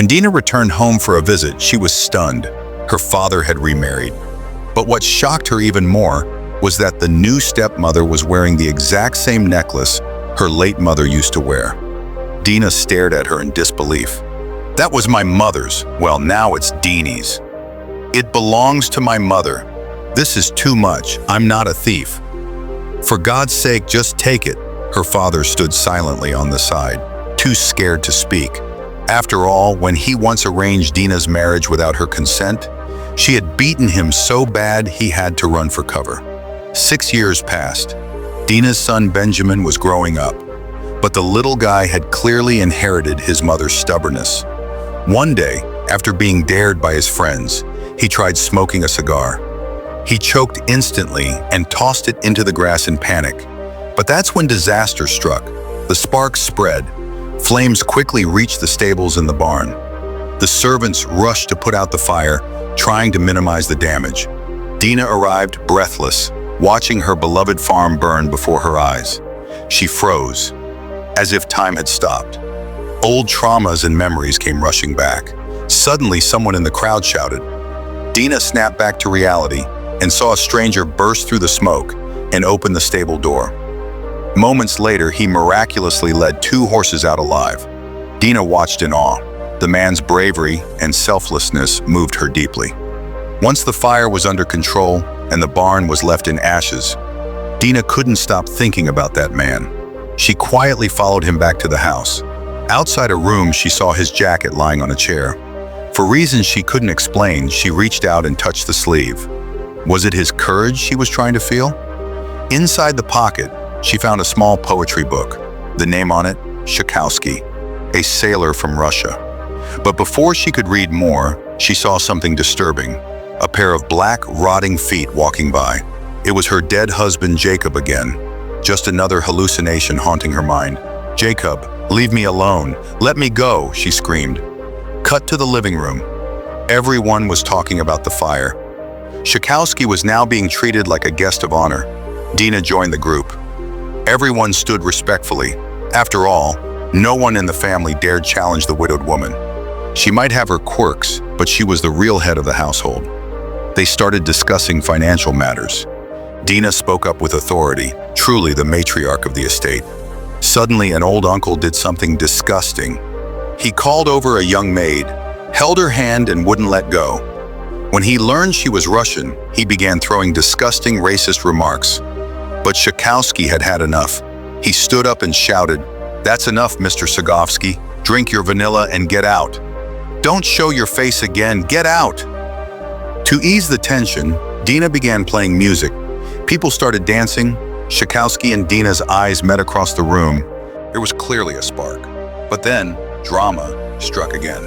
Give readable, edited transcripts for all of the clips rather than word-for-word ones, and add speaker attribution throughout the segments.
Speaker 1: When Dina returned home for a visit, she was stunned. Her father had remarried. But what shocked her even more was that the new stepmother was wearing the exact same necklace her late mother used to wear. Dina stared at her in disbelief. "That was my mother's. Well, now it's Dini's. It belongs to my mother. This is too much. I'm not a thief." "For God's sake, just take it." Her father stood silently on the side, too scared to speak. After all, when he once arranged Dina's marriage without her consent, she had beaten him so bad he had to run for cover. 6 years passed. Dina's son Benjamin was growing up, but the little guy had clearly inherited his mother's stubbornness. One day, after being dared by his friends, he tried smoking a cigar. He choked instantly and tossed it into the grass in panic. But that's when disaster struck. The sparks spread. Flames quickly reached the stables and the barn. The servants rushed to put out the fire, trying to minimize the damage. Dina arrived breathless, watching her beloved farm burn before her eyes. She froze, as if time had stopped. Old traumas and memories came rushing back. Suddenly, someone in the crowd shouted. Dina snapped back to reality and saw a stranger burst through the smoke and open the stable door. Moments later, he miraculously led 2 horses out alive. Dina watched in awe. The man's bravery and selflessness moved her deeply. Once the fire was under control and the barn was left in ashes, Dina couldn't stop thinking about that man. She quietly followed him back to the house. Outside a room, she saw his jacket lying on a chair. For reasons she couldn't explain, she reached out and touched the sleeve. Was it his courage she was trying to feel? Inside the pocket, she found a small poetry book. The name on it, Schakowsky, a sailor from Russia. But before she could read more, she saw something disturbing. A pair of black, rotting feet walking by. It was her dead husband, Jacob, again. Just another hallucination haunting her mind. "Jacob, leave me alone. Let me go," she screamed. Cut to the living room. Everyone was talking about the fire. Schakowsky was now being treated like a guest of honor. Dina joined the group. Everyone stood respectfully. After all, no one in the family dared challenge the widowed woman. She might have her quirks, but she was the real head of the household. They started discussing financial matters. Dina spoke up with authority, truly the matriarch of the estate. Suddenly, an old uncle did something disgusting. He called over a young maid, held her hand and wouldn't let go. When he learned she was Russian, he began throwing disgusting racist remarks. But Schakowsky had had enough. He stood up and shouted, "That's enough, Mr. Schakowsky. Drink your vanilla and get out. Don't show your face again, get out." To ease the tension, Dina began playing music. People started dancing. Schakowsky and Dina's eyes met across the room. There was clearly a spark. But then, drama struck again.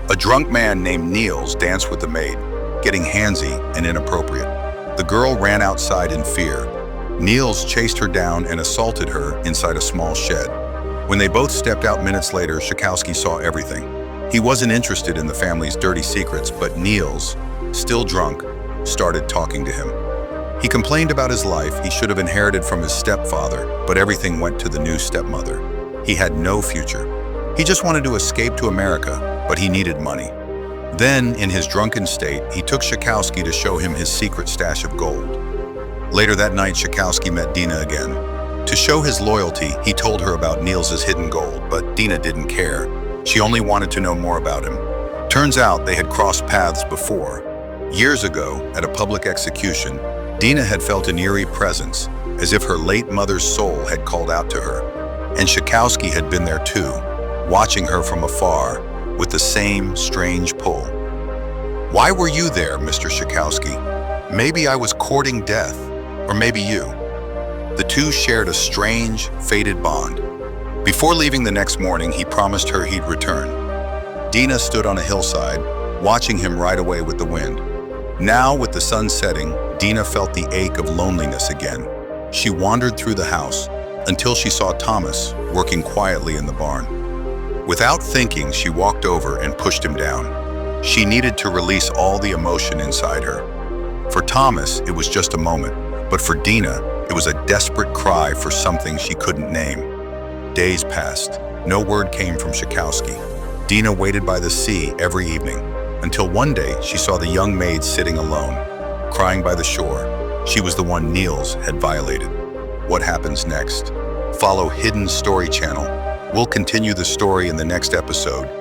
Speaker 1: A drunk man named Niels danced with the maid, getting handsy and inappropriate. The girl ran outside in fear. Niels chased her down and assaulted her inside a small shed. When they both stepped out minutes later, Schakowsky saw everything. He wasn't interested in the family's dirty secrets, but Niels, still drunk, started talking to him. He complained about his life he should have inherited from his stepfather, but everything went to the new stepmother. He had no future. He just wanted to escape to America, but he needed money. Then, in his drunken state, he took Schakowsky to show him his secret stash of gold. Later that night, Schakowsky met Dina again. To show his loyalty, he told her about Niels' hidden gold, but Dina didn't care. She only wanted to know more about him. Turns out they had crossed paths before. Years ago, at a public execution, Dina had felt an eerie presence, as if her late mother's soul had called out to her. And Schakowsky had been there too, watching her from afar, with the same strange pull. "Why were you there, Mr. Schakowsky? Maybe I was courting death, or maybe you." The two shared a strange, fated bond. Before leaving the next morning, he promised her he'd return. Dina stood on a hillside, watching him ride away with the wind. Now, with the sun setting, Dina felt the ache of loneliness again. She wandered through the house until she saw Thomas working quietly in the barn. Without thinking, she walked over and pushed him down. She needed to release all the emotion inside her. For Thomas, it was just a moment, but for Dina, it was a desperate cry for something she couldn't name. Days passed. No word came from Schakowsky. Dina waited by the sea every evening, until one day she saw the young maid sitting alone, crying by the shore. She was the one Niels had violated. What happens next? Follow Hidden Story channel. We'll continue the story in the next episode.